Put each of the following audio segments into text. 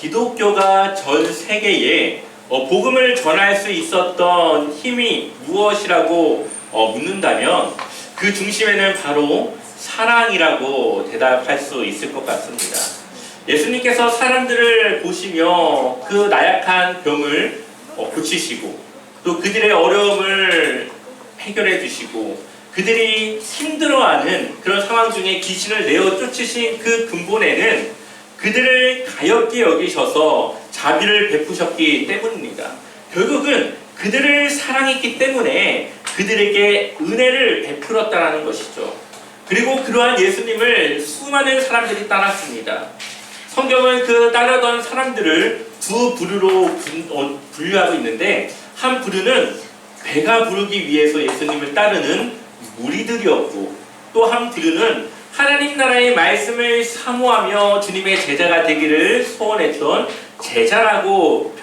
기독교가 전 세계에 복음을 전할 수 있었던 힘이 무엇이라고 묻는다면 그 중심에는 바로 사랑이라고 대답할 수 있을 것 같습니다. 예수님께서 사람들을 보시며 그 나약한 병을 고치시고 또 그들의 어려움을 해결해 주시고 그들이 힘들어하는 그런 상황 중에 귀신을 내어 쫓으신 그 근본에는 그들을 가엾게 여기셔서 자비를 베푸셨기 때문입니다. 결국은 그들을 사랑했기 때문에 그들에게 은혜를 베풀었다는 것이죠. 그리고 그러한 예수님을 수많은 사람들이 따랐습니다. 성경은 그 따르던 사람들을 두 부류로 분류하고 있는데 한 부류는 배가 부르기 위해서 예수님을 따르는 무리들이었고 또 한 부류는 하나님 나라의 말씀을 사모하며 주님의 제자가 되기를 소원했던 제자라고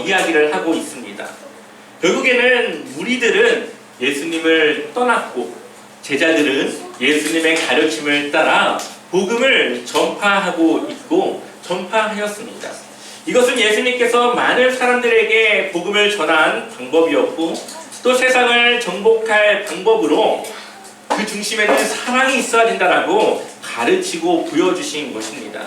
이야기를 하고 있습니다. 결국에는 무리들은 예수님을 떠났고 제자들은 예수님의 가르침을 따라 복음을 전파하고 있고 전파하였습니다. 이것은 예수님께서 많은 사람들에게 복음을 전한 방법이었고 또 세상을 정복할 방법으로 그 중심에는 사랑이 있어야 된다라고 가르치고 보여주신 것입니다.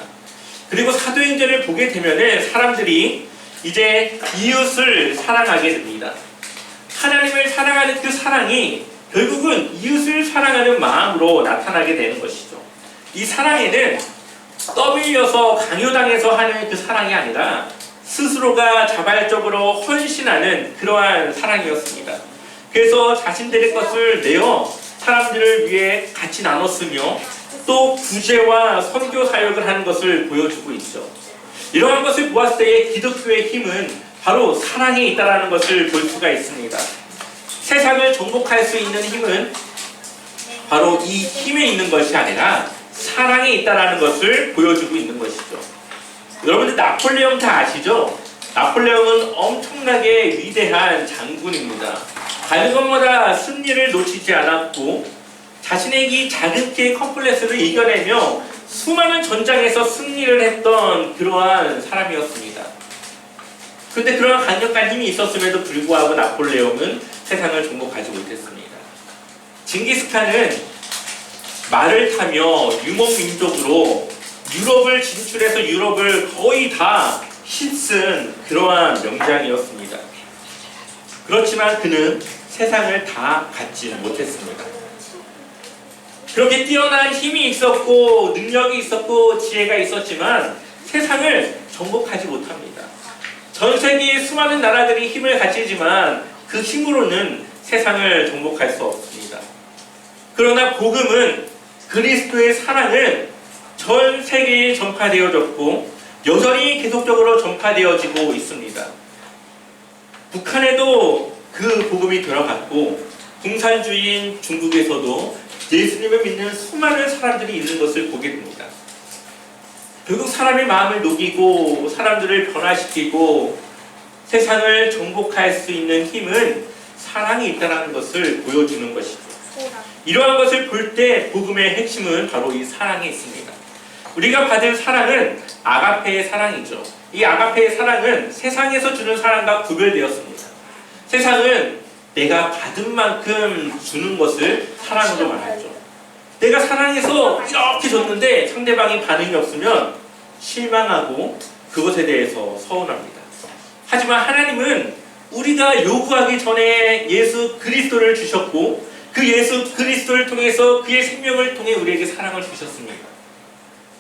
그리고 사도행전을 보게 되면은 사람들이 이제 이웃을 사랑하게 됩니다. 하나님을 사랑하는 그 사랑이 결국은 이웃을 사랑하는 마음으로 나타나게 되는 것이죠. 이 사랑에는 떠밀려서 강요당해서 하는 그 사랑이 아니라 스스로가 자발적으로 헌신하는 그러한 사랑이었습니다. 그래서 자신들의 것을 내어 사람들을 위해 같이 나눴으며 또 구제와 선교 사역을 하는 것을 보여주고 있죠. 이러한 것을 보았을 때의 기독교의 힘은 바로 사랑에 있다는 것을 볼 수가 있습니다. 세상을 정복할 수 있는 힘은 바로 이 힘에 있는 것이 아니라 사랑에 있다는 것을 보여주고 있는 것이죠. 여러분들 나폴레옹 다 아시죠? 나폴레옹은 엄청나게 위대한 장군입니다. 가는 것마다 승리를 놓치지 않았고 자신의 이 작은 키의 컴플렉스를 이겨내며 수많은 전장에서 승리를 했던 그러한 사람이었습니다. 그런데 그러한 강력한 힘이 있었음에도 불구하고 나폴레옹은 세상을 정복하지 못했습니다. 징기스칸은 말을 타며 유목민족으로 유럽을 진출해서 유럽을 거의 다 휩쓴 그러한 명장이었습니다. 그렇지만 그는 세상을 다 갖지 못했습니다. 그렇게 뛰어난 힘이 있었고 능력이 있었고 지혜가 있었지만 세상을 정복하지 못합니다. 전 세계의 수많은 나라들이 힘을 가지지만 그 힘으로는 세상을 정복할 수 없습니다. 그러나 복음은 그리스도의 사랑은 전 세계에 전파되어졌고 여전히 계속적으로 전파되어지고 있습니다. 북한에도 그 복음이 들어갔고 공산주의인 중국에서도 예수님을 믿는 수많은 사람들이 있는 것을 보게 됩니다. 결국 사람의 마음을 녹이고 사람들을 변화시키고 세상을 정복할 수 있는 힘은 사랑이 있다는 것을 보여주는 것이죠. 이러한 것을 볼 때 복음의 핵심은 바로 이 사랑에 있습니다. 우리가 받은 사랑은 아가페의 사랑이죠. 이 아가페의 사랑은 세상에서 주는 사랑과 구별되었습니다. 세상은 내가 받은 만큼 주는 것을 사랑으로 말하죠. 내가 사랑해서 이렇게 줬는데 상대방이 반응이 없으면 실망하고 그것에 대해서 서운합니다. 하지만 하나님은 우리가 요구하기 전에 예수 그리스도를 주셨고 그 예수 그리스도를 통해서 그의 생명을 통해 우리에게 사랑을 주셨습니다.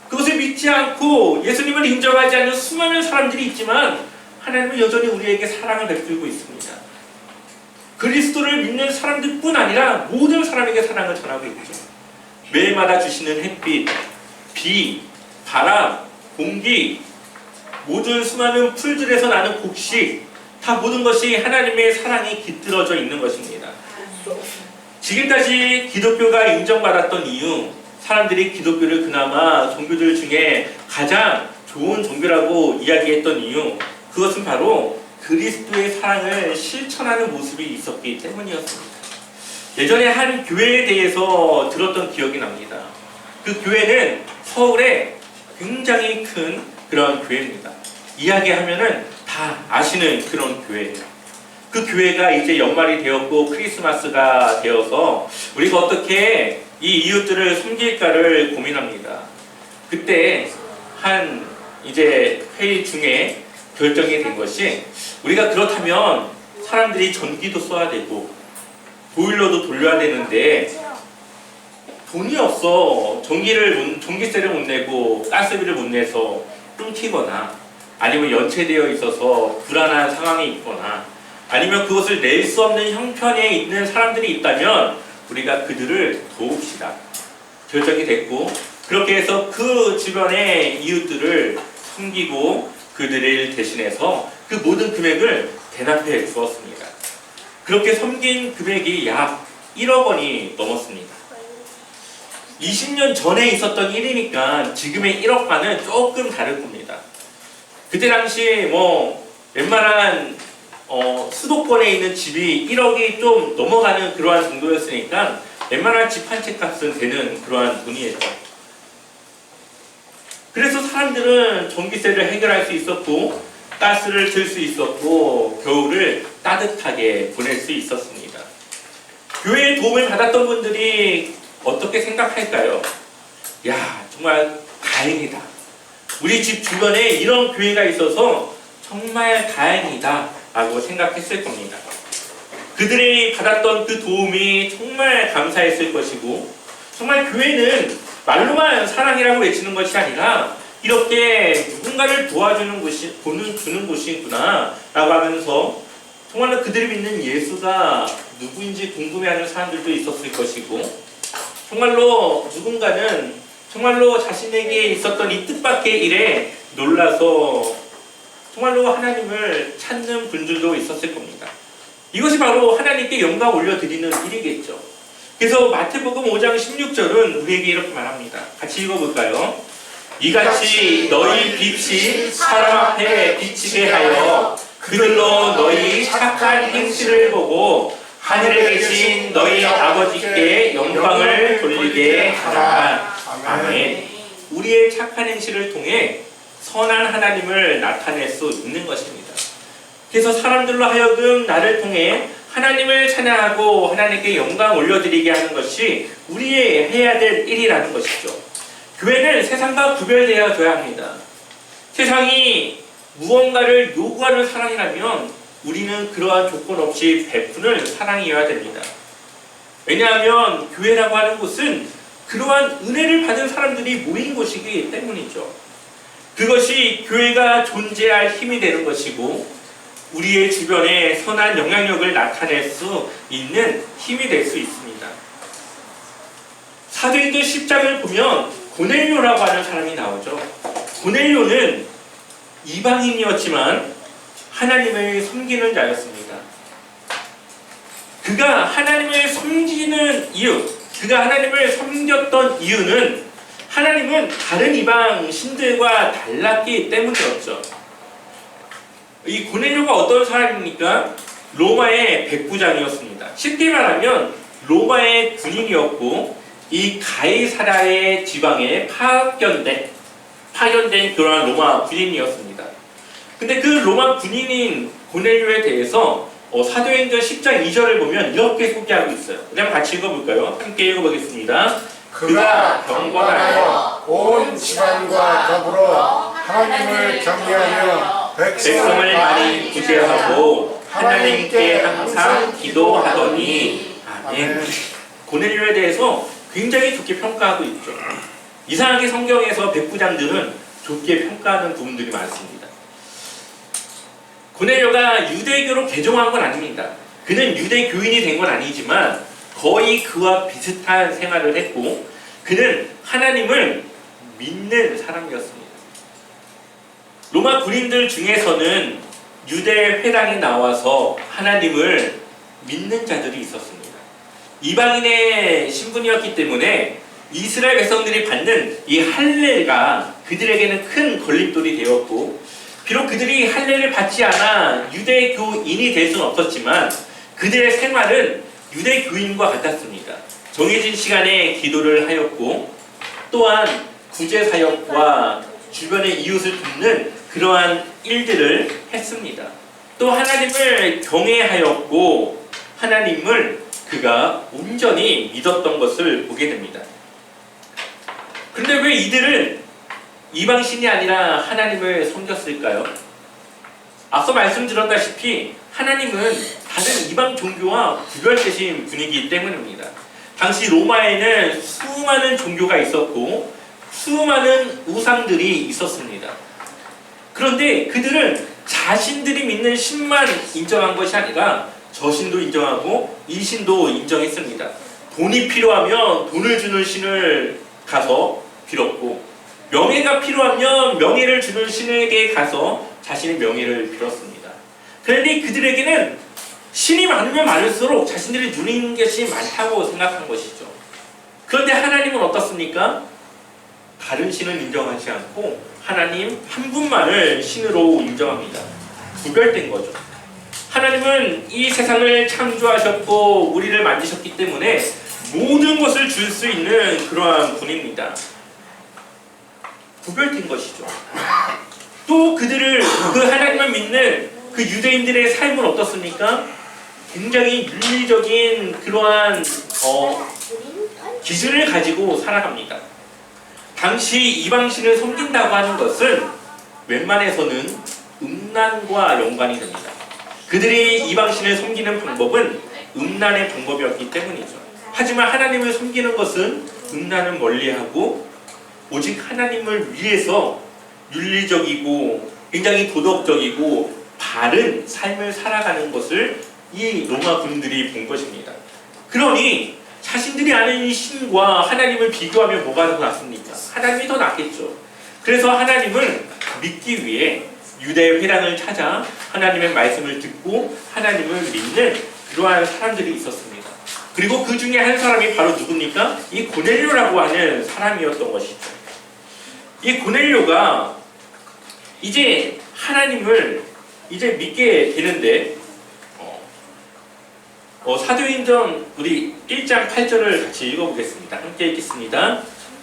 그것을 믿지 않고 예수님을 인정하지 않는 수많은 사람들이 있지만 하나님은 여전히 우리에게 사랑을 베풀고 있습니다. 그리스도를 믿는 사람들뿐 아니라 모든 사람에게 사랑을 전하고 있죠. 매일마다 주시는 햇빛, 비, 바람, 공기, 모든 수많은 풀들에서 나는 곡식, 다 모든 것이 하나님의 사랑이 깃들어져 있는 것입니다. 지금까지 기독교가 인정받았던 이유, 사람들이 기독교를 그나마 종교들 중에 가장 좋은 종교라고 이야기했던 이유, 그것은 바로 그리스도의 사랑을 실천하는 모습이 있었기 때문이었습니다. 예전에 한 교회에 대해서 들었던 기억이 납니다. 그 교회는 서울에 굉장히 큰 그런 교회입니다. 이야기하면은 다 아시는 그런 교회예요. 그 교회가 이제 연말이 되었고 크리스마스가 되어서 우리가 어떻게 이 이웃들을 섬길까를 고민합니다. 그때 한 이제 회의 중에 결정이 된 것이, 우리가 그렇다면 사람들이 전기도 써야 되고 보일러도 돌려야 되는데 돈이 없어. 전기세를 못 내고 가스비를 못 내서 끊기거나 아니면 연체되어 있어서 불안한 상황이 있거나 아니면 그것을 낼 수 없는 형편에 있는 사람들이 있다면 우리가 그들을 도웁시다. 결정이 됐고, 그렇게 해서 그 주변의 이웃들을 섬기고 그들을 대신해서 그 모든 금액을 대납해 주었습니다. 그렇게 섬긴 금액이 약 1억 원이 넘었습니다. 20년 전에 있었던 일이니까 지금의 1억과는 조금 다를 겁니다. 그때 당시 웬만한 수도권에 있는 집이 1억이 좀 넘어가는 그러한 정도였으니까 웬만한 집 한 채 값은 되는 그러한 돈이에요. 그래서 사람들은 전기세를 해결할 수 있었고 가스를 틀 수 있었고 겨울을 따뜻하게 보낼 수 있었습니다. 교회의 도움을 받았던 분들이 어떻게 생각할까요? 야, 정말 다행이다. 우리 집 주변에 이런 교회가 있어서 정말 다행이다 라고 생각했을 겁니다. 그들이 받았던 그 도움이 정말 감사했을 것이고, 정말 교회는 말로만 사랑이라고 외치는 것이 아니라 이렇게 누군가를 도와주는 곳이, 주는 곳이구나 라고 하면서 정말로 그들이 믿는 예수가 누구인지 궁금해하는 사람들도 있었을 것이고, 정말로 누군가는 정말로 자신에게 있었던 이 뜻밖의 일에 놀라서 정말로 하나님을 찾는 분들도 있었을 겁니다. 이것이 바로 하나님께 영광 올려드리는 일이겠죠. 그래서 마태복음 5장 16절은 우리에게 이렇게 말합니다. 같이 읽어볼까요? 이같이 너희 빛이 사람 앞에 비치게 하여 그들로 너희 착한 행실을 보고 하늘에 계신 너희 아버지께 영광을 돌리게 하라. 아멘. 우리의 착한 행실을 통해 선한 하나님을 나타낼 수 있는 것입니다. 그래서 사람들로 하여금 나를 통해 하나님을 찬양하고 하나님께 영광 올려드리게 하는 것이 우리의 해야 될 일이라는 것이죠. 교회는 세상과 구별되어져야 합니다. 세상이 무언가를 요구하는 사랑이라면 우리는 그러한 조건 없이 베푸는 사랑이어야 됩니다. 왜냐하면 교회라고 하는 곳은 그러한 은혜를 받은 사람들이 모인 곳이기 때문이죠. 그것이 교회가 존재할 힘이 되는 것이고 우리의 주변에 선한 영향력을 나타낼 수 있는 힘이 될 수 있습니다. 사도행전 10장을 보면 고넬료라고 하는 사람이 나오죠. 고넬료는 이방인이었지만 하나님을 섬기는 자였습니다. 그가 하나님을 섬기는 이유, 그가 하나님을 섬겼던 이유는 하나님은 다른 이방 신들과 달랐기 때문이었죠. 이 고넬료가 어떤 사람입니까? 로마의 백부장이었습니다. 쉽게 말하면 로마의 군인이었고 이 가이사랴의 지방에 파견된 그러한 로마 군인이었습니다. 근데 그 로마 군인인 고넬료에 대해서 사도행전 10장 2절을 보면 이렇게 소개하고 있어요. 그냥 같이 읽어볼까요? 함께 읽어보겠습니다. 그가 경건하여 온 집안과 더불어 하나님을 경외하며 백성을 많이 구제하고 하나님께 항상 기도하더니 아멘. 고넬료에 대해서 굉장히 좋게 평가하고 있죠. 이상하게 성경에서 백부장들은 좋게 평가하는 부분들이 많습니다. 고넬료가 유대교로 개종한 건 아닙니다. 그는 유대교인이 된 건 아니지만 거의 그와 비슷한 생활을 했고 그는 하나님을 믿는 사람이었습니다. 로마 군인들 중에서는 유대 회당에 나와서 하나님을 믿는 자들이 있었습니다. 이방인의 신분이었기 때문에 이스라엘 백성들이 받는 이 할례가 그들에게는 큰 걸림돌이 되었고 비록 그들이 할례를 받지 않아 유대교인이 될 수는 없었지만 그들의 생활은 유대교인과 같았습니다. 정해진 시간에 기도를 하였고 또한 구제사역과 주변의 이웃을 돕는 그러한 일들을 했습니다. 또 하나님을 경외하였고 하나님을 그가 온전히 믿었던 것을 보게 됩니다. 그런데 왜 이들은 이방신이 아니라 하나님을 섬겼을까요? 앞서 말씀드렸다시피 하나님은 다른 이방 종교와 구별되신 분이기 때문입니다. 당시 로마에는 수많은 종교가 있었고 수많은 우상들이 있었습니다. 그런데 그들은 자신들이 믿는 신만 인정한 것이 아니라 저 신도 인정하고 이 신도 인정했습니다. 돈이 필요하면 돈을 주는 신을 가서 빌었고, 명예가 필요하면 명예를 주는 신에게 가서 자신의 명예를 빌었습니다. 그런데 그들에게는 신이 많으면 많을수록 자신들이 누리는 것이 많다고 생각한 것이죠. 그런데 하나님은 어떻습니까? 다른 신은 인정하지 않고 하나님 한 분만을 신으로 인정합니다. 구별된 거죠. 하나님은 이 세상을 창조하셨고 우리를 만드셨기 때문에 모든 것을 줄 수 있는 그러한 분입니다. 구별된 것이죠. 또 그들을 그 하나님을 믿는 그 유대인들의 삶은 어떻습니까? 굉장히 윤리적인 그러한 기준을 가지고 살아갑니다. 당시 이방신을 섬긴다고 하는 것은 웬만해서는 음란과 연관이 됩니다. 그들이 이방신을 섬기는 방법은 음란의 방법이었기 때문이죠. 하지만 하나님을 섬기는 것은 음란을 멀리하고 오직 하나님을 위해서 윤리적이고 굉장히 도덕적이고 바른 삶을 살아가는 것을 이 로마 군들이 본 것입니다. 그러니 자신들이 아는 이 신과 하나님을 비교하면 뭐가 더 낫습니까? 하나님이 더 낫겠죠. 그래서 하나님을 믿기 위해 유대 회당을 찾아 하나님의 말씀을 듣고 하나님을 믿는 그러한 사람들이 있었습니다. 그리고 그 중에 한 사람이 바로 누굽니까? 이 고넬료라고 하는 사람이었던 것이죠. 이 고넬료가 이제 하나님을 이제 믿게 되는데 사도행전 우리 1장 8절을 같이 읽어보겠습니다. 함께 읽겠습니다.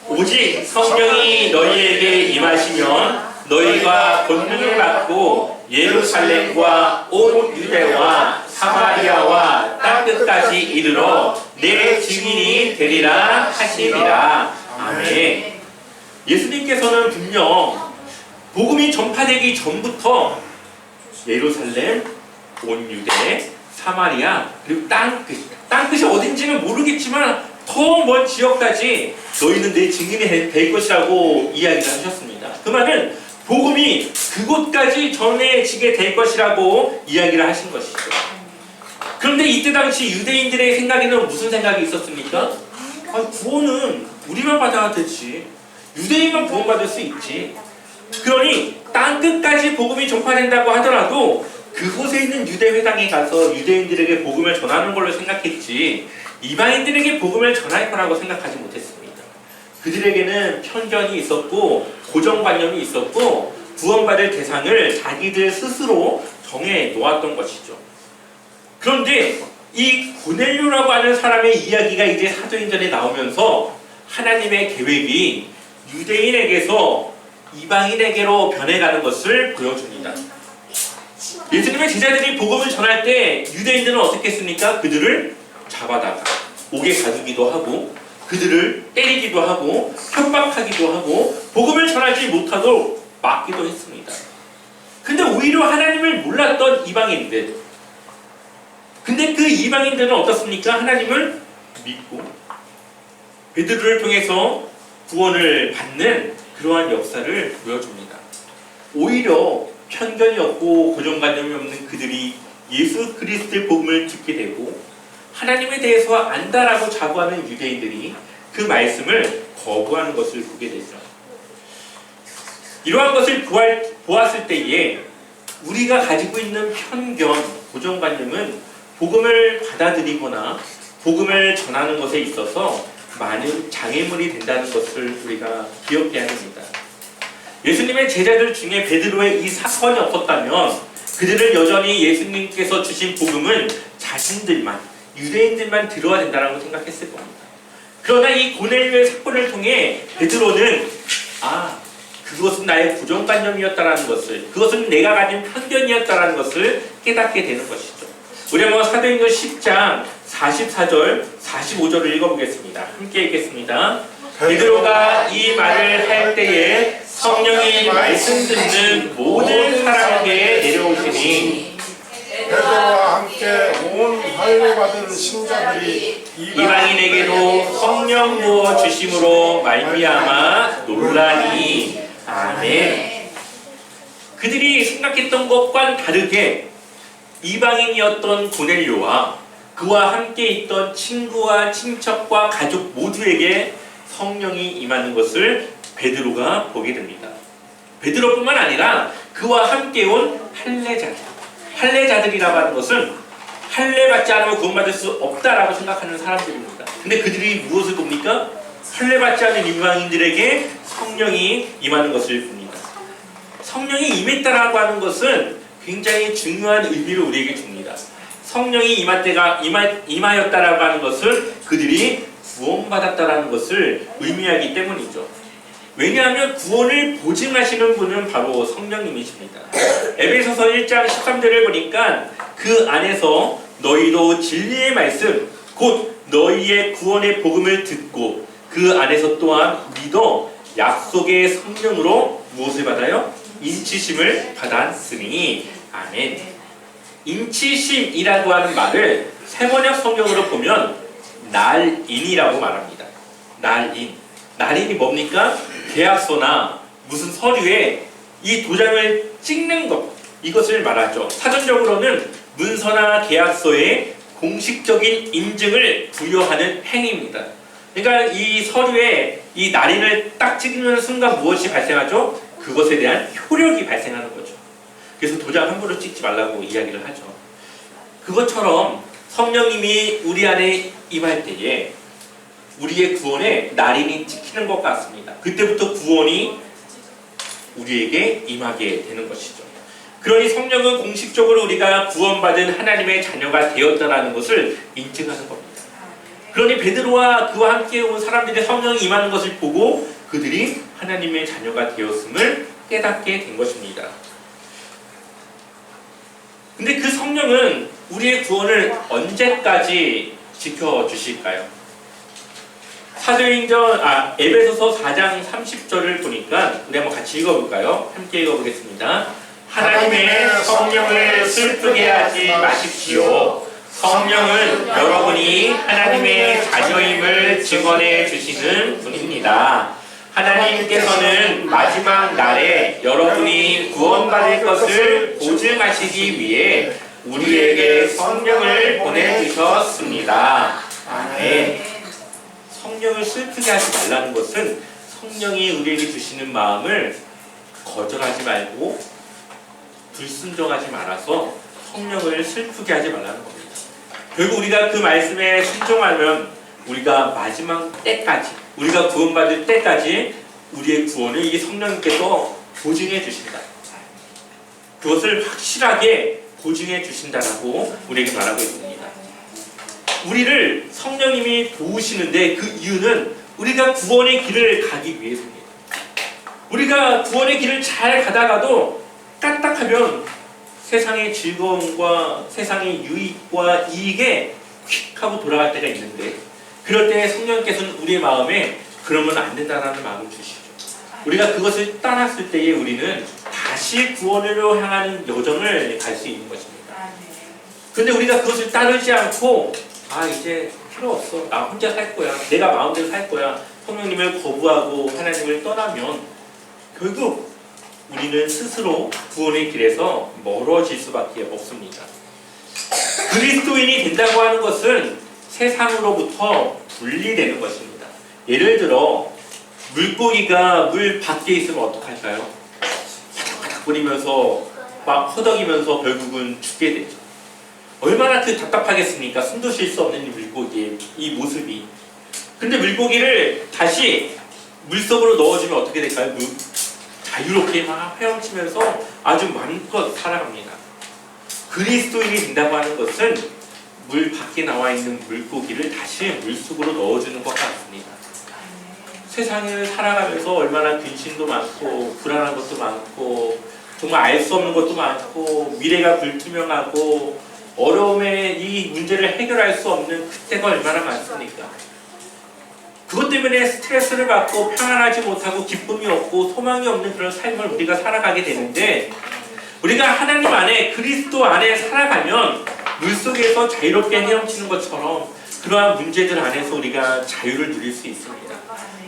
오직 성령이 너희에게 임하시면 너희가 권능을 받고 예루살렘과 온 유대와 사마리아와 땅끝까지 이르러 내 증인이 되리라 하시리라. 아멘. 예수님께서는 분명 복음이 전파되기 전부터 예루살렘, 온 유대, 사마리아, 그리고 땅끝이 어딘지는 모르겠지만 더 먼 지역까지 너희는 내 증인이 될 것이라고 이야기를 하셨습니다. 그 말은 복음이 그곳까지 전해지게 될 것이라고 이야기를 하신 것이죠. 그런데 이때 당시 유대인들의 생각에는 무슨 생각이 있었습니까? 구원은 우리만 받아야 되지. 유대인만 구원받을 수 있지. 그러니 땅끝까지 복음이 전파된다고 하더라도 그곳에 있는 유대 회당에 가서 유대인들에게 복음을 전하는 걸로 생각했지 이방인들에게 복음을 전할 거라고 생각하지 못했습니다. 그들에게는 편견이 있었고 고정관념이 있었고 구원받을 대상을 자기들 스스로 정해 놓았던 것이죠. 그런데 이 고넬료라고 하는 사람의 이야기가 이제 사도행전에 나오면서 하나님의 계획이 유대인에게서 이방인에게로 변해가는 것을 보여줍니다. 예수님의 제자들이 복음을 전할 때 유대인들은 어떻게 했습니까? 그들을 잡아다가 옥에 가두기도 하고 그들을 때리기도 하고 협박하기도 하고 복음을 전하지 못하도록 막기도 했습니다. 근데 오히려 하나님을 몰랐던 이방인들, 근데 그 이방인들은 어떻습니까? 하나님을 믿고 베드로를 통해서 구원을 받는 그러한 역사를 보여줍니다. 오히려 편견이 없고 고정관념이 없는 그들이 예수 그리스도의 복음을 듣게 되고 하나님에 대해서 안다라고 자부하는 유대인들이 그 말씀을 거부하는 것을 보게 되죠. 이러한 것을 보았을 때에 우리가 가지고 있는 편견, 고정관념은 복음을 받아들이거나 복음을 전하는 것에 있어서 많은 장애물이 된다는 것을 우리가 기억해야 합니다. 예수님의 제자들 중에 베드로의 이 사건이 없었다면 그들은 여전히 예수님께서 주신 복음을 자신들만, 유대인들만 들어야 된다고 생각했을 겁니다. 그러나 이 고넬료의 사건을 통해 베드로는 그것은 나의 고정관념이었다라는 것을, 그것은 내가 가진 편견이었다라는 것을 깨닫게 되는 것이죠. 우리 한번 사도행전 10장 44절, 45절을 읽어보겠습니다. 함께 읽겠습니다. 베드로가 이 말을 할 때에 성령이 말씀 듣는 모든 사람에게 내려오시니 베드로와 함께 온 할례 받은 신자들이 이방인에게도 성령 부어 주심으로 말미암아 놀라니. 아멘. 그들이 생각했던 것과는 다르게 이방인이었던 고넬료와 그와 함께 있던 친구와 친척과 가족 모두에게 성령이 임하는 것을 베드로가 보게 됩니다. 베드로뿐만 아니라 그와 함께 온 할례자들이라고 하는 것은 할례 받지 않으면 구원받을 수 없다라고 생각하는 사람들입니다. 근데 그들이 무엇을 봅니까? 할례 받지 않은 이방인들에게 성령이 임하는 것을 봅니다. 성령이 임했다라고 하는 것은 굉장히 중요한 의미를 우리에게 줍니다. 성령이 임하였다라고 하는 것은 그들이 구원받았다라는 것을 의미하기 때문이죠. 왜냐하면 구원을 보증하시는 분은 바로 성령님이십니다. 에베소서 1장 13절을 보니까 그 안에서 너희도 진리의 말씀 곧 너희의 구원의 복음을 듣고 그 안에서 또한 믿어 약속의 성령으로 무엇을 받아요? 인치심을 받았으니. 아멘. 인치심이라고 하는 말을 세번역 성경으로 보면 날인이라고 말합니다. 날인이 뭡니까? 계약서나 무슨 서류에 이 도장을 찍는 것, 이것을 말하죠. 사전적으로는 문서나 계약서에 공식적인 인증을 부여하는 행위입니다. 그러니까 이 서류에 이 날인을 딱 찍는 순간 무엇이 발생하죠? 그것에 대한 효력이 발생하는 거죠. 그래서 도장 함부로 찍지 말라고 이야기를 하죠. 그것처럼 성령님이 우리 안에 임할 때에 우리의 구원에 날인이 찍히는 것 같습니다. 그때부터 구원이 우리에게 임하게 되는 것이죠. 그러니 성령은 공식적으로 우리가 구원받은 하나님의 자녀가 되었다는 것을 인증하는 겁니다. 그러니 베드로와 그와 함께 온 사람들이 성령이 임하는 것을 보고 그들이 하나님의 자녀가 되었음을 깨닫게 된 것입니다. 근데 그 성령은 우리의 구원을 언제까지 지켜주실까요? 에베소서 4장 30절을 보니까 우리 한번 같이 읽어볼까요? 함께 읽어보겠습니다. 하나님의 성령을 슬프게 하지 마십시오. 성령은 여러분이 하나님의 자녀임을 증언해 주시는 분입니다. 하나님께서는 마지막 날에 여러분이 구원받을 것을 보증하시기 위해 우리에게 성령을 보내주셨습니다. 아멘. 성령을 슬프게 하지 말라는 것은 성령이 우리에게 주시는 마음을 거절하지 말고 불순종하지 말아서 성령을 슬프게 하지 말라는 겁니다. 결국 우리가 그 말씀에 순종하면 우리가 마지막 때까지, 우리가 구원받을 때까지 우리의 구원을 이 성령님께서 보증해 주신다. 그것을 확실하게 보증해 주신다라고 우리에게 말하고 있습니다. 우리를 성령님이 도우시는데 그 이유는 우리가 구원의 길을 가기 위해서입니다. 우리가 구원의 길을 잘 가다가도 까딱하면 세상의 즐거움과 세상의 유익과 이익에 휙 하고 돌아갈 때가 있는데 그럴 때 성령께서는 우리의 마음에 그러면 안 된다라는 마음을 주시죠. 우리가 그것을 따랐을 때에 우리는 다시 구원으로 향하는 여정을 갈 수 있는 것입니다. 그런데 우리가 그것을 따르지 않고 이제 필요 없어. 나 혼자 살 거야. 내가 마음대로 살 거야. 성령님을 거부하고 하나님을 떠나면 결국 우리는 스스로 구원의 길에서 멀어질 수밖에 없습니다. 그리스도인이 된다고 하는 것은 세상으로부터 분리되는 것입니다. 예를 들어 물고기가 물 밖에 있으면 어떡할까요? 바닥바닥 거리면서 막 허덕이면서 결국은 죽게 되죠. 얼마나 답답하겠습니까? 숨도 쉴 수 없는 이 물고기의 이 모습이. 근데 물고기를 다시 물속으로 넣어주면 어떻게 될까요? 자유롭게 막 헤엄치면서 아주 마음껏 살아갑니다. 그리스도인이 된다고 하는 것은 물 밖에 나와 있는 물고기를 다시 물속으로 넣어주는 것 같습니다. 세상을 살아가면서 얼마나 근심도 많고 불안한 것도 많고 정말 알 수 없는 것도 많고 미래가 불투명하고 어려움에 이 문제를 해결할 수 없는 그때가 얼마나 많습니까? 그것 때문에 스트레스를 받고 평안하지 못하고 기쁨이 없고 소망이 없는 그런 삶을 우리가 살아가게 되는데, 우리가 하나님 안에 그리스도 안에 살아가면 물속에서 자유롭게 헤엄치는 것처럼 그러한 문제들 안에서 우리가 자유를 누릴 수 있습니다.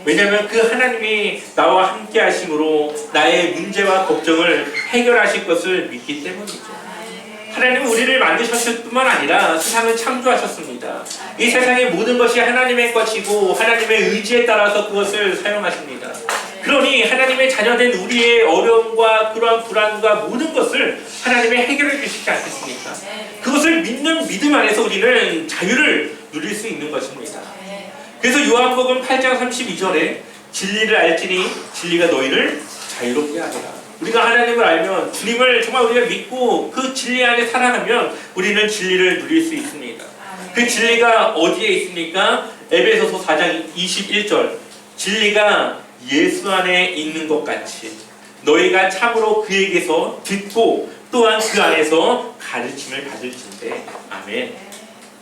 왜냐하면 그 하나님이 나와 함께 하심으로 나의 문제와 걱정을 해결하실 것을 믿기 때문이죠. 하나님은 우리를 만드셨을 뿐만 아니라 세상을 창조하셨습니다. 이 세상의 모든 것이 하나님의 것이고 하나님의 의지에 따라서 그것을 사용하십니다. 그러니 하나님의 자녀된 우리의 어려움과 그러한 불안과 모든 것을 하나님이 해결해 주시지 않겠습니까? 그것을 믿는 믿음 안에서 우리는 자유를 누릴 수 있는 것입니다. 그래서 요한복음 8장 32절에 진리를 알지니 진리가 너희를 자유롭게 하리라. 우리가 하나님을 알면, 주님을 정말 우리가 믿고 그 진리 안에 살아가면 우리는 진리를 누릴 수 있습니다. 그 진리가 어디에 있습니까? 에베소서 4장 21절, 진리가 예수 안에 있는 것 같이 너희가 참으로 그에게서 듣고 또한 그 안에서 가르침을 받을진대. 아멘.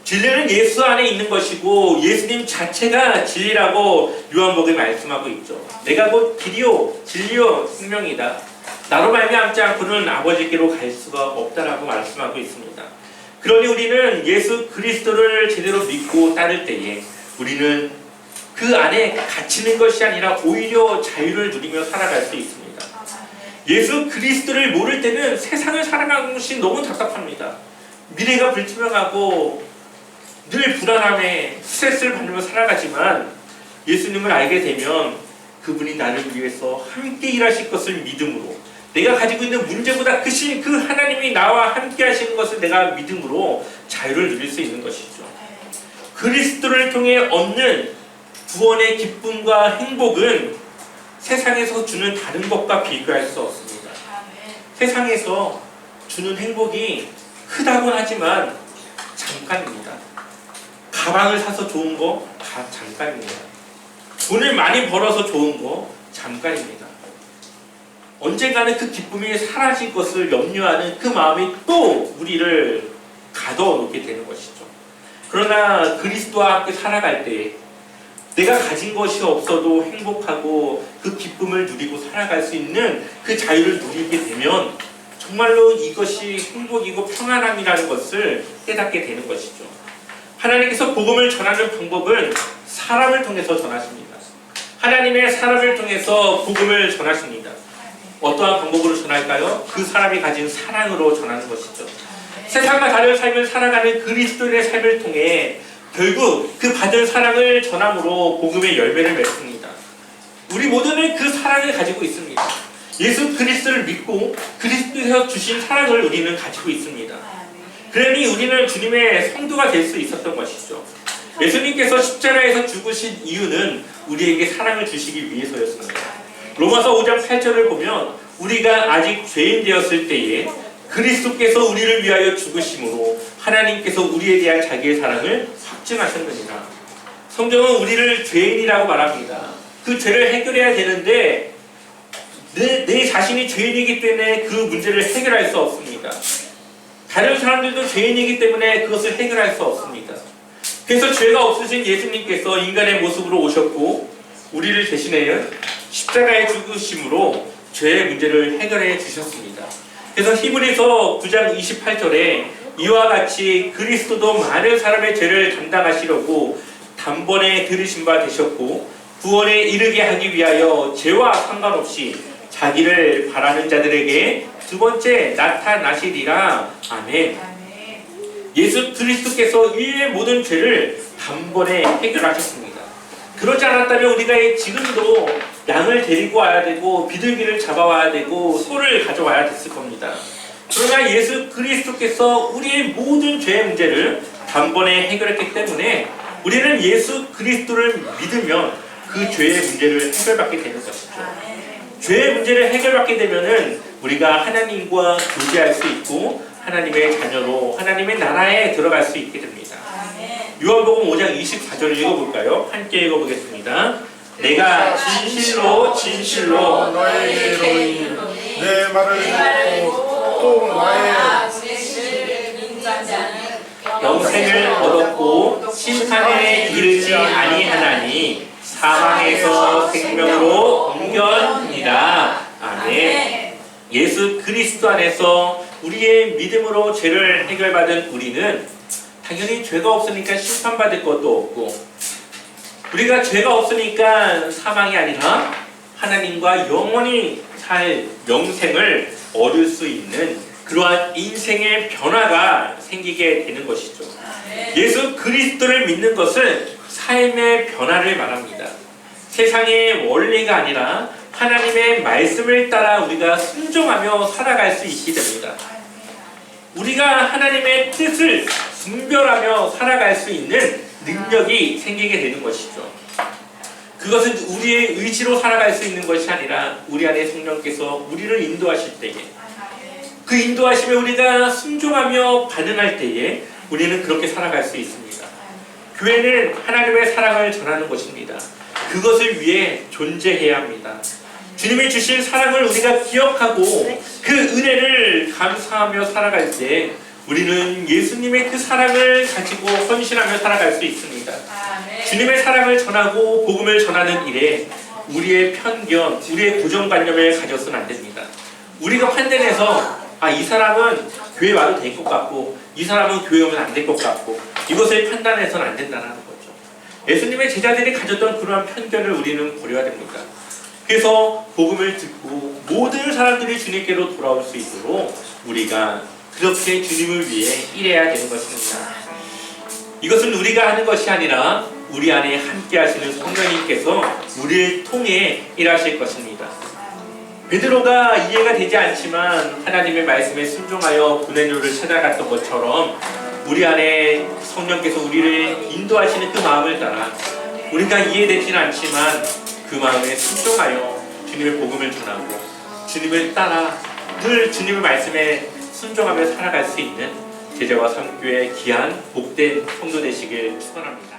진리는 예수 안에 있는 것이고 예수님 자체가 진리라고 요한복음에 말씀하고 있죠. 내가 곧 길이요 진리요 생명이다. 나로 말미암지 않고는 아버지께로 갈 수가 없다라고 말씀하고 있습니다. 그러니 우리는 예수 그리스도를 제대로 믿고 따를 때에 우리는 그 안에 갇히는 것이 아니라 오히려 자유를 누리며 살아갈 수 있습니다. 예수 그리스도를 모를 때는 세상을 살아가는 것이 너무 답답합니다. 미래가 불투명하고 늘 불안함에 스트레스를 받으며 살아가지만, 예수님을 알게 되면 그분이 나를 위해서 함께 일하실 것을 믿음으로, 내가 가지고 있는 문제보다 크신 그 하나님이 나와 함께 하시는 것을 내가 믿음으로 자유를 누릴 수 있는 것이죠. 그리스도를 통해 얻는 구원의 기쁨과 행복은 세상에서 주는 다른 것과 비교할 수 없습니다. 세상에서 주는 행복이 크다곤 하지만 잠깐입니다. 가방을 사서 좋은 거 잠깐입니다. 돈을 많이 벌어서 좋은 거 잠깐입니다. 언젠가는 그 기쁨이 사라질 것을 염려하는 그 마음이 또 우리를 가둬놓게 되는 것이죠. 그러나 그리스도와 함께 살아갈 때 내가 가진 것이 없어도 행복하고 그 기쁨을 누리고 살아갈 수 있는 그 자유를 누리게 되면 정말로 이것이 행복이고 평안함이라는 것을 깨닫게 되는 것이죠. 하나님께서 복음을 전하는 방법은 사람을 통해서 전하십니다. 하나님의 사람을 통해서 복음을 전하십니다. 어떠한 방법으로 전할까요? 그 사람이 가진 사랑으로 전하는 것이죠. 세상과 다른 삶을 살아가는 그리스도인의 삶을 통해 결국 그 받은 사랑을 전함으로 복음의 열매를 맺습니다. 우리 모두는 그 사랑을 가지고 있습니다. 예수 그리스도를 믿고 그리스도에서 주신 사랑을 우리는 가지고 있습니다. 그러니 우리는 주님의 성도가 될 수 있었던 것이죠. 예수님께서 십자가에서 죽으신 이유는 우리에게 사랑을 주시기 위해서였습니다. 로마서 5장 8절을 보면 우리가 아직 죄인 되었을 때에 그리스도께서 우리를 위하여 죽으심으로 하나님께서 우리에 대한 자기의 사랑을 확증하셨느니라. 성경은 우리를 죄인이라고 말합니다. 그 죄를 해결해야 되는데 내 자신이 죄인이기 때문에 그 문제를 해결할 수 없습니다. 다른 사람들도 죄인이기 때문에 그것을 해결할 수 없습니다. 그래서 죄가 없으신 예수님께서 인간의 모습으로 오셨고 우리를 대신해 십자가에 죽으심으로 죄의 문제를 해결해 주셨습니다. 그래서 히브리서 9장 28절에 이와 같이 그리스도도 많은 사람의 죄를 담당하시려고 단번에 들으신 바 되셨고 구원에 이르게 하기 위하여 죄와 상관없이 자기를 바라는 자들에게 두 번째 나타나시리라. 아멘. 예수 그리스도께서 인류의 모든 죄를 단번에 해결하셨습니다. 그렇지 않았다면 우리가 지금도 양을 데리고 와야 되고 비둘기를 잡아와야 되고 소를 가져와야 됐을 겁니다. 그러나 예수 그리스도께서 우리의 모든 죄의 문제를 단번에 해결했기 때문에 우리는 예수 그리스도를 믿으면 그 죄의 문제를 해결받게 되는 것이죠. 죄의 문제를 해결받게 되면은 우리가 하나님과 교제할 수 있고 하나님의 자녀로 하나님의 나라에 들어갈 수 있게 됩니다. 요한복음 5장 24절을 읽어볼까요? 함께 읽어보겠습니다. 내가 진실로 진실로 너에게 이르노니 내 말을 듣고 또 나의 영생을 얻었고 심판에 이르지 아니하나니 사망에서 생명으로 옮겨니라. 아멘. 예수 그리스도 안에서 우리의 믿음으로 죄를 해결받은 우리는 당연히 죄가 없으니까 심판받을 것도 없고, 우리가 죄가 없으니까 사망이 아니라 하나님과 영원히 살 영생을 얻을 수 있는 그러한 인생의 변화가 생기게 되는 것이죠. 예수 그리스도를 믿는 것은 삶의 변화를 말합니다. 세상의 원리가 아니라 하나님의 말씀을 따라 우리가 순종하며 살아갈 수 있게 됩니다. 우리가 하나님의 뜻을 분별하며 살아갈 수 있는 능력이 생기게 되는 것이죠. 그것은 우리의 의지로 살아갈 수 있는 것이 아니라 우리 안에 성령께서 우리를 인도하실 때에, 그 인도하심에 우리가 순종하며 반응할 때에 우리는 그렇게 살아갈 수 있습니다. 교회는 하나님의 사랑을 전하는 것입니다. 그것을 위해 존재해야 합니다. 주님이 주신 사랑을 우리가 기억하고 그 은혜를 감사하며 살아갈 때 우리는 예수님의 그 사랑을 가지고 헌신하며 살아갈 수 있습니다. 주님의 사랑을 전하고 복음을 전하는 일에 우리의 편견, 우리의 고정관념을 가져서는 안 됩니다. 우리가 판단해서 이 사람은 교회 와도 될 것 같고 이 사람은 교회 오면 안 될 것 같고 이것을 판단해서는 안 된다는 거죠. 예수님의 제자들이 가졌던 그러한 편견을 우리는 버려야 됩니다. 그래서 복음을 듣고 모든 사람들이 주님께로 돌아올 수 있도록 우리가 그렇게 주님을 위해 일해야 되는 것입니다. 이것은 우리가 하는 것이 아니라 우리 안에 함께 하시는 성령님께서 우리를 통해 일하실 것입니다. 베드로가 이해가 되지 않지만 하나님의 말씀에 순종하여 고넬료를 찾아갔던 것처럼 우리 안에 성령께서 우리를 인도하시는 그 마음을 따라 우리가 이해되지는 않지만 그 마음에 순종하여 주님의 복음을 전하고 주님을 따라 늘 주님의 말씀에 순종하며 살아갈 수 있는 제자와 선교의 귀한 복된 성도 되시길 축원합니다.